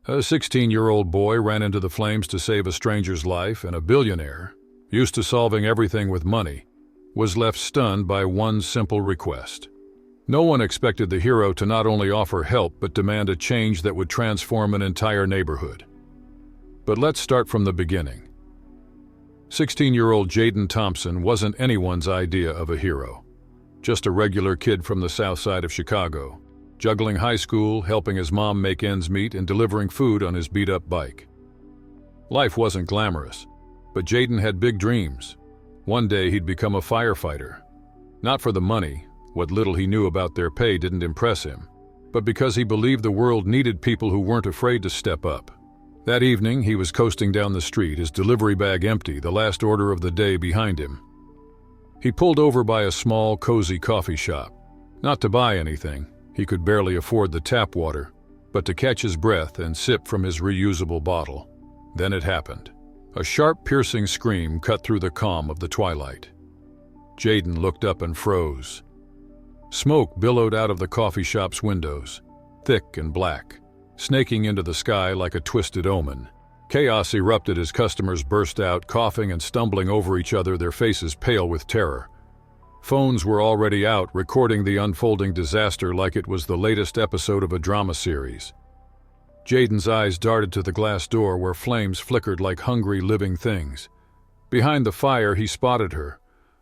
A 16-year-old boy ran into the flames to save a stranger's life, and a billionaire, used to solving everything with money, was left stunned by one simple request. No one expected the hero to not only offer help but demand a change that would transform an entire neighborhood. But let's start from the beginning. 16-year-old Jaden Thompson wasn't anyone's idea of a hero. Just a regular kid from the south side of Chicago, juggling high school, helping his mom make ends meet, and delivering food on his beat-up bike. Life wasn't glamorous, but Jaden had big dreams. One day he'd become a firefighter. Not for the money, what little he knew about their pay didn't impress him, but because he believed the world needed people who weren't afraid to step up. That evening, he was coasting down the street, his delivery bag empty, the last order of the day behind him. He pulled over by a small, cozy coffee shop. Not to buy anything, he could barely afford the tap water, but to catch his breath and sip from his reusable bottle. Then it happened. A sharp, piercing scream cut through the calm of the twilight. Jaden looked up and froze. Smoke billowed out of the coffee shop's windows, thick and black, snaking into the sky like a twisted omen. Chaos erupted as customers burst out, coughing and stumbling over each other, their faces pale with terror. Phones were already out, recording the unfolding disaster like it was the latest episode of a drama series. Jaden's eyes darted to the glass door where flames flickered like hungry living things. Behind the fire, he spotted her,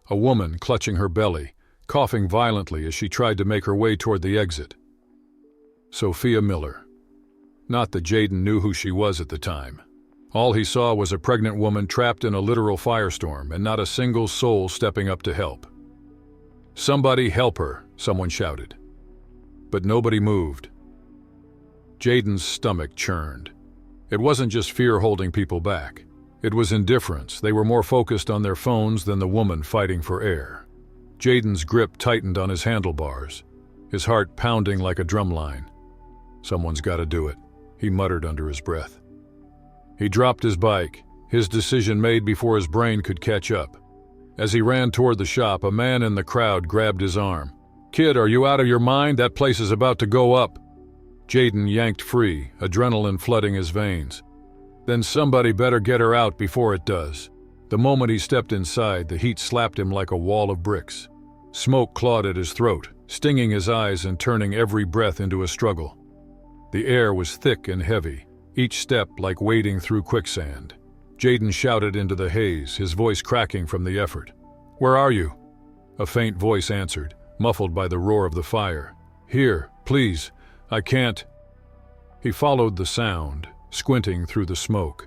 a woman clutching her belly, coughing violently as she tried to make her way toward the exit. Sophia Miller. Not that Jaden knew who she was at the time. All he saw was a pregnant woman trapped in a literal firestorm and not a single soul stepping up to help. "Somebody help her," someone shouted. But nobody moved. Jaden's stomach churned. It wasn't just fear holding people back. It was indifference. They were more focused on their phones than the woman fighting for air. Jaden's grip tightened on his handlebars, his heart pounding like a drumline. "Someone's got to do it," he muttered under his breath. He dropped his bike, his decision made before his brain could catch up. As he ran toward the shop, a man in the crowd grabbed his arm. "Kid, are you out of your mind? That place is about to go up." Jaden yanked free, adrenaline flooding his veins. Then somebody better get her out before it does. The moment he stepped inside, the heat slapped him like a wall of bricks. Smoke clawed at his throat, stinging his eyes and turning every breath into a struggle. The air was thick and heavy, each step like wading through quicksand. Jaden shouted into the haze, his voice cracking from the effort. "Where are you?" A faint voice answered, muffled by the roar of the fire. "Here, please. I can't." He followed the sound, squinting through the smoke.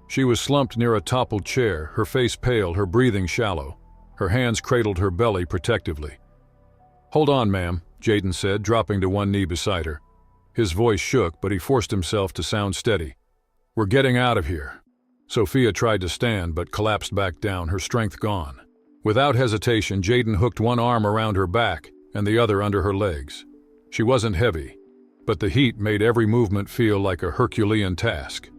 She was slumped near a toppled chair, her face pale, her breathing shallow. Her hands cradled her belly protectively. "Hold on, ma'am," Jaden said, dropping to one knee beside her. His voice shook, but he forced himself to sound steady. "We're getting out of here." Sophia tried to stand, but collapsed back down, her strength gone. Without hesitation, Jaden hooked one arm around her back and the other under her legs. She wasn't heavy, but the heat made every movement feel like a Herculean task.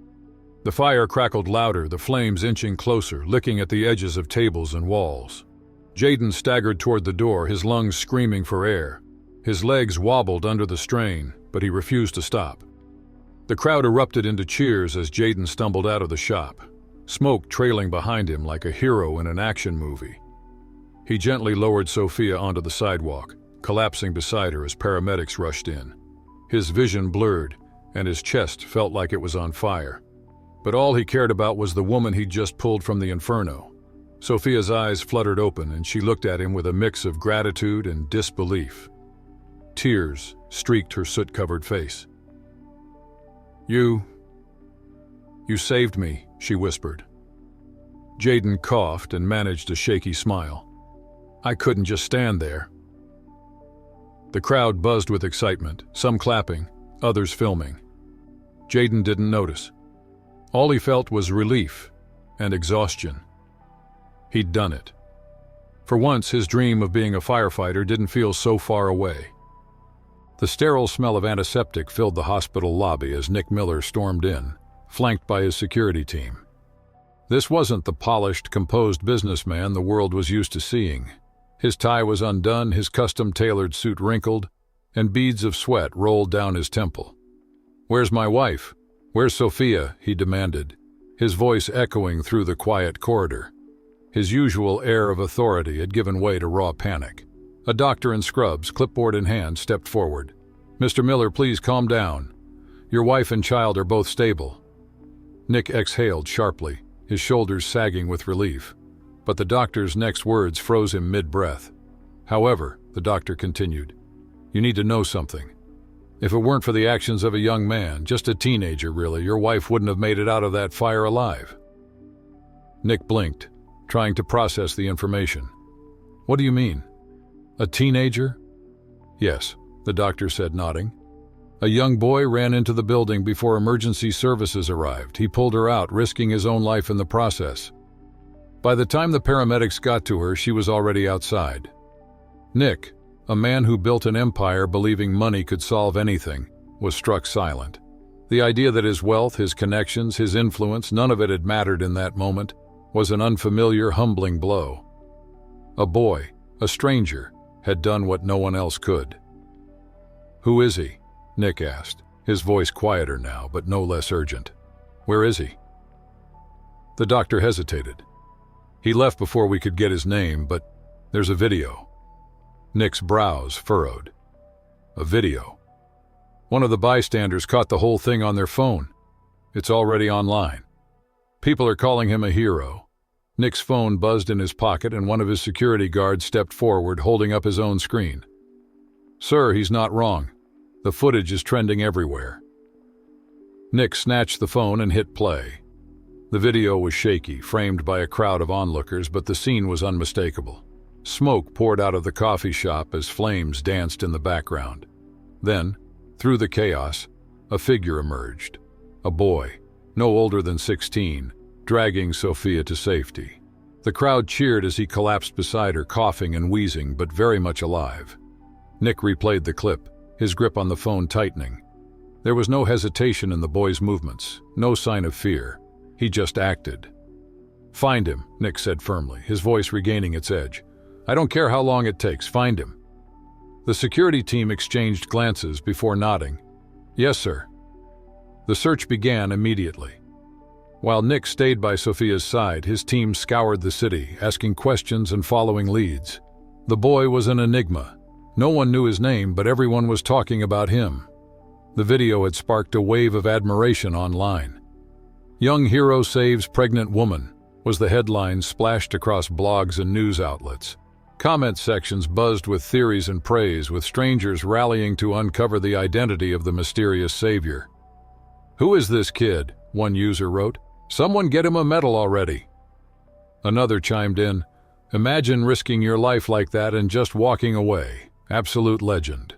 The fire crackled louder, the flames inching closer, licking at the edges of tables and walls. Jaden staggered toward the door, his lungs screaming for air. His legs wobbled under the strain, but he refused to stop. The crowd erupted into cheers as Jaden stumbled out of the shop, smoke trailing behind him like a hero in an action movie. He gently lowered Sophia onto the sidewalk, collapsing beside her as paramedics rushed in. His vision blurred, and his chest felt like it was on fire. But all he cared about was the woman he'd just pulled from the inferno. Sophia's eyes fluttered open, and she looked at him with a mix of gratitude and disbelief. Tears streaked her soot-covered face. You saved me," she whispered. Jaden coughed and managed a shaky smile. "I couldn't just stand there." The crowd buzzed with excitement, some clapping, others filming. Jaden didn't notice. All he felt was relief and exhaustion. He'd done it. For once, his dream of being a firefighter didn't feel so far away. The sterile smell of antiseptic filled the hospital lobby as Nick Miller stormed in, flanked by his security team. This wasn't the polished, composed businessman the world was used to seeing. His tie was undone, his custom-tailored suit wrinkled, and beads of sweat rolled down his temple. "Where's my wife?" "Where's Sophia?" he demanded, his voice echoing through the quiet corridor. His usual air of authority had given way to raw panic. A doctor in scrubs, clipboard in hand, stepped forward. "Mr. Miller, please calm down. Your wife and child are both stable." Nick exhaled sharply, his shoulders sagging with relief. But the doctor's next words froze him mid-breath. "However," the doctor continued, "you need to know something. If it weren't for the actions of a young man, just a teenager really, your wife wouldn't have made it out of that fire alive." Nick blinked, trying to process the information. "What do you mean? A teenager?" "Yes," the doctor said, nodding. "A young boy ran into the building before emergency services arrived. He pulled her out, risking his own life in the process. By the time the paramedics got to her, she was already outside." Nick, a man who built an empire believing money could solve anything, was struck silent. The idea that his wealth, his connections, his influence, none of it had mattered in that moment, was an unfamiliar, humbling blow. A boy, a stranger, had done what no one else could. "Who is he?" Nick asked, his voice quieter now, but no less urgent. "Where is he?" The doctor hesitated. "He left before we could get his name, but there's a video." Nick's brows furrowed. "A video? One of the bystanders caught the whole thing on their phone. It's already online. People are calling him a hero." Nick's phone buzzed in his pocket and one of his security guards stepped forward, holding up his own screen. "Sir, he's not wrong. The footage is trending everywhere." Nick snatched the phone and hit play. The video was shaky, framed by a crowd of onlookers, but the scene was unmistakable. Smoke poured out of the coffee shop as flames danced in the background. Then, through the chaos, a figure emerged. A boy, no older than 16, dragging Sophia to safety. The crowd cheered as he collapsed beside her, coughing and wheezing, but very much alive. Nick replayed the clip, his grip on the phone tightening. There was no hesitation in the boy's movements, no sign of fear. He just acted. "Find him," Nick said firmly, his voice regaining its edge. "I don't care how long it takes, find him." The security team exchanged glances before nodding. "Yes, sir." The search began immediately. While Nick stayed by Sophia's side, his team scoured the city, asking questions and following leads. The boy was an enigma. No one knew his name, but everyone was talking about him. The video had sparked a wave of admiration online. "Young hero saves pregnant woman" was the headline splashed across blogs and news outlets. Comment sections buzzed with theories and praise, with strangers rallying to uncover the identity of the mysterious savior. "Who is this kid?" one user wrote. "Someone get him a medal already." Another chimed in, "Imagine risking your life like that and just walking away. Absolute legend."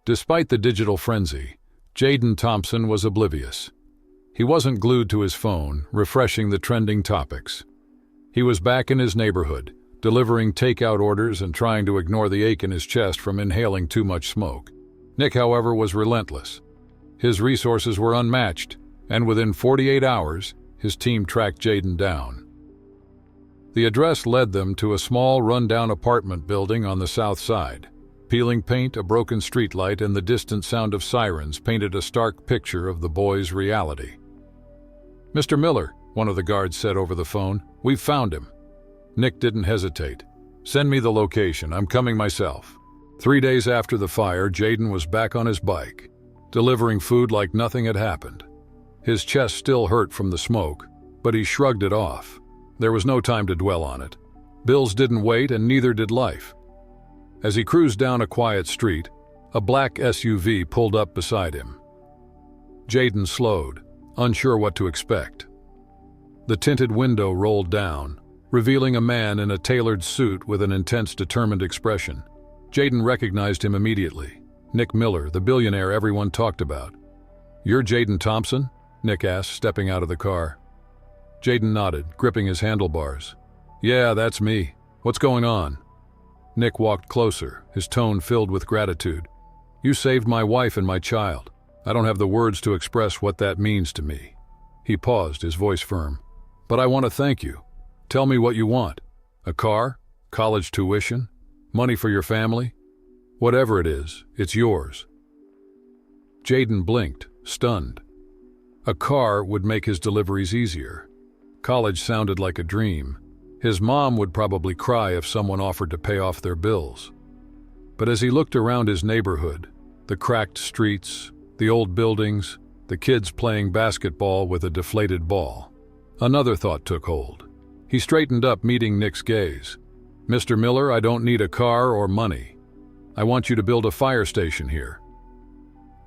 Despite the digital frenzy, Jaden Thompson was oblivious. He wasn't glued to his phone, refreshing the trending topics. He was back in his neighborhood, delivering takeout orders and trying to ignore the ache in his chest from inhaling too much smoke. Nick, however, was relentless. His resources were unmatched, and within 48 hours, his team tracked Jaden down. The address led them to a small, run-down apartment building on the south side. Peeling paint, a broken streetlight, and the distant sound of sirens painted a stark picture of the boy's reality. "Mr. Miller," one of the guards said over the phone, "we've found him." Nick didn't hesitate. "Send me the location, I'm coming myself." 3 days after the fire, Jaden was back on his bike, delivering food like nothing had happened. His chest still hurt from the smoke, but he shrugged it off. There was no time to dwell on it. Bills didn't wait, and neither did life. As he cruised down a quiet street, a black SUV pulled up beside him. Jaden slowed, unsure what to expect. The tinted window rolled down, revealing a man in a tailored suit with an intense, determined expression. Jaden recognized him immediately. Nick Miller, the billionaire everyone talked about. "You're Jaden Thompson?" Nick asked, stepping out of the car. Jaden nodded, gripping his handlebars. "Yeah, that's me. What's going on?" Nick walked closer, his tone filled with gratitude. "You saved my wife and my child. I don't have the words to express what that means to me." He paused, his voice firm. "But I want to thank you. Tell me what you want. A car? College tuition? Money for your family? Whatever it is, it's yours." Jaden blinked, stunned. A car would make his deliveries easier. College sounded like a dream. His mom would probably cry if someone offered to pay off their bills. But as he looked around his neighborhood, the cracked streets, the old buildings, the kids playing basketball with a deflated ball, another thought took hold. He straightened up, meeting Nick's gaze. "Mr. Miller, I don't need a car or money. I want you to build a fire station here."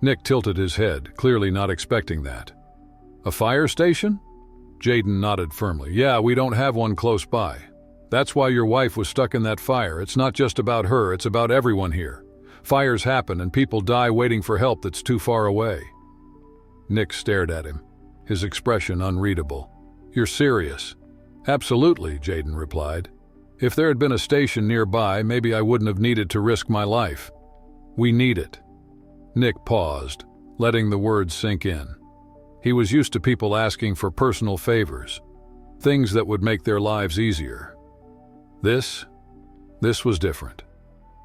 Nick tilted his head, clearly not expecting that. "A fire station?" Jaden nodded firmly. "Yeah, we don't have one close by. That's why your wife was stuck in that fire. It's not just about her, it's about everyone here. Fires happen and people die waiting for help that's too far away." Nick stared at him, his expression unreadable. "You're serious?" "Absolutely," Jaden replied. "If there had been a station nearby, maybe I wouldn't have needed to risk my life. We need it." Nick paused, letting the words sink in. He was used to people asking for personal favors, things that would make their lives easier. This was different.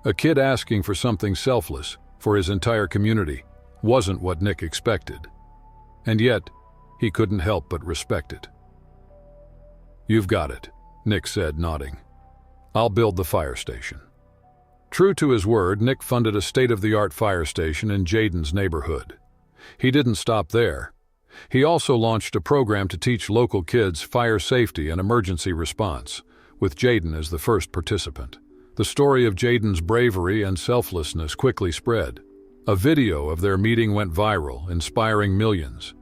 A kid asking for something selfless for his entire community wasn't what Nick expected. And yet, he couldn't help but respect it. "You've got it," Nick said, nodding. "I'll build the fire station." True to his word, Nick funded a state-of-the-art fire station in Jaden's neighborhood. He didn't stop there. He also launched a program to teach local kids fire safety and emergency response, with Jaden as the first participant. The story of Jaden's bravery and selflessness quickly spread. A video of their meeting went viral, inspiring millions.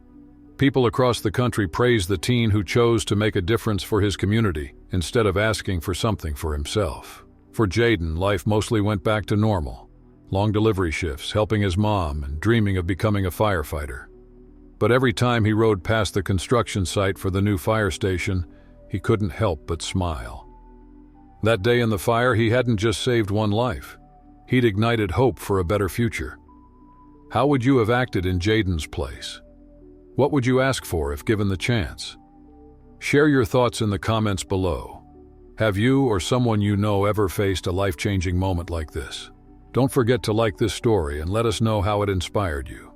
People across the country praised the teen who chose to make a difference for his community instead of asking for something for himself. For Jaden, life mostly went back to normal. Long delivery shifts, helping his mom, and dreaming of becoming a firefighter. But every time he rode past the construction site for the new fire station, he couldn't help but smile. That day in the fire, he hadn't just saved one life. He'd ignited hope for a better future. How would you have acted in Jaden's place? What would you ask for if given the chance? Share your thoughts in the comments below. Have you or someone you know ever faced a life-changing moment like this? Don't forget to like this story and let us know how it inspired you.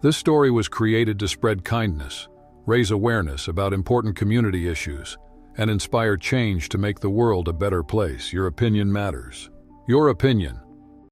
This story was created to spread kindness, raise awareness about important community issues, and inspire change to make the world a better place. Your opinion matters. Your opinion,